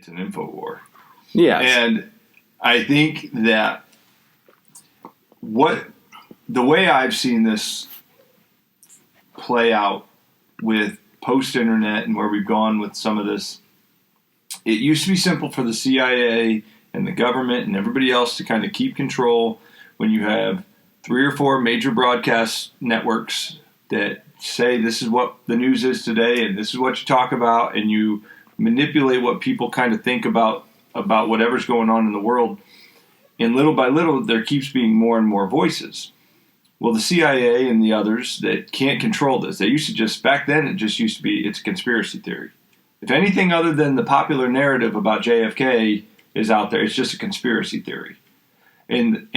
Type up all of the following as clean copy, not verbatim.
an info war. Yes. And I think that the way I've seen this play out with post-internet and where we've gone with some of this, it used to be simple for the CIA and the government and everybody else to kind of keep control when you have 3 or 4 major broadcast networks that say this is what the news is today and this is what you talk about, and you manipulate what people kind of think about whatever's going on in the world. And little by little, there keeps being more and more voices. Well, the CIA and the others that can't control this, they used to just, back then it just used to be, it's a conspiracy theory. If anything other than the popular narrative about JFK is out there, it's just a conspiracy theory. And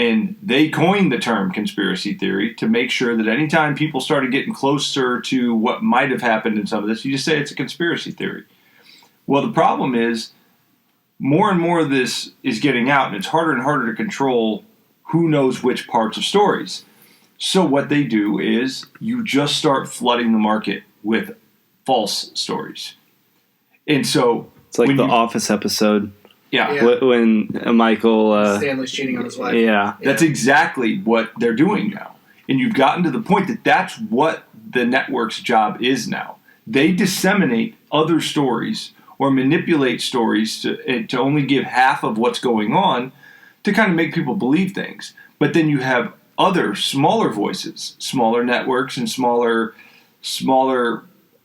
they coined the term conspiracy theory to make sure that anytime people started getting closer to what might have happened in some of this, you just say it's a conspiracy theory. Well, the problem is more and more of this is getting out, and it's harder and harder to control who knows which parts of stories. So what they do is you just start flooding the market with false stories. And so it's like the Office episode. Yeah. When Michael... Stanley's cheating on his wife. Yeah. That's exactly what they're doing now. And you've gotten to the point that that's what the network's job is now. They disseminate other stories or manipulate stories to only give half of what's going on to kind of make people believe things. But then you have other smaller voices, smaller networks and smaller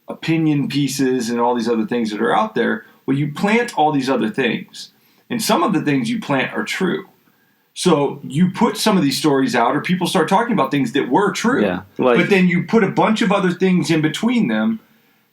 opinion pieces and all these other things that are out there. Well, you plant all these other things. And some of the things you plant are true. So you put some of these stories out, or people start talking about things that were true. Yeah, but then you put a bunch of other things in between them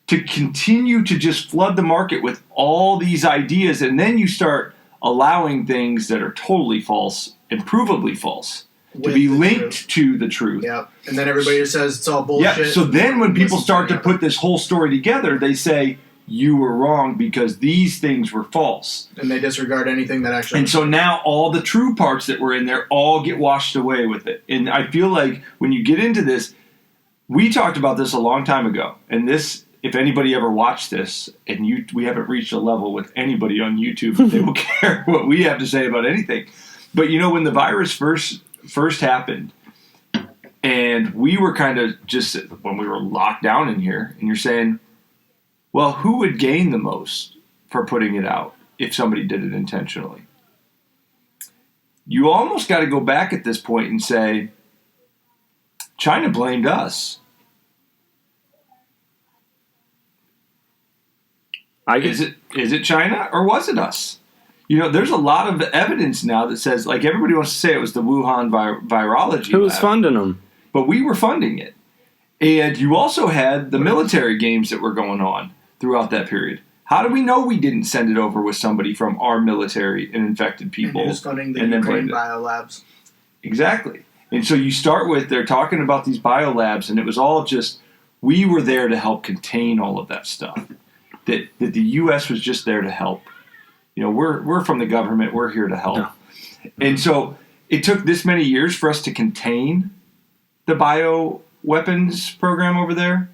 to continue to just flood the market with all these ideas. And then you start allowing things that are totally false and provably false to be linked to the truth. Yeah. And then everybody just says it's all bullshit. Yeah. So then when people start to put this whole story together, they say, you were wrong because these things were false. And they disregard anything that actually... And so now all the true parts that were in there all get washed away with it. And I feel like when you get into this, we talked about this a long time ago. And this, if anybody ever watched this, and we haven't reached a level with anybody on YouTube that they will care what we have to say about anything. But you know, when the virus first happened, and we were kind of just, when we were locked down in here, and you're saying, well, who would gain the most for putting it out if somebody did it intentionally? You almost got to go back at this point and say, China blamed us. Is it China or was it us? You know, there's a lot of evidence now that says, like, everybody wants to say it was the Wuhan virology Who was lab, funding them? but we were funding it. And you also had the military games that were going on throughout that period. How do we know we didn't send it over with somebody from our military and infected people? And who's funding the Ukraine biolabs? Exactly. And so you start with, they're talking about these biolabs, and it was all just, we were there to help contain all of that stuff. That the U.S. was just there to help. You know, we're from the government, we're here to help. Yeah. And so it took this many years for us to contain the bioweapons program over there.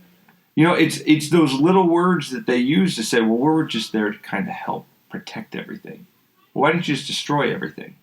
You know, it's those little words that they use to say, well, we're just there to kind of help protect everything. Why didn't you just destroy everything?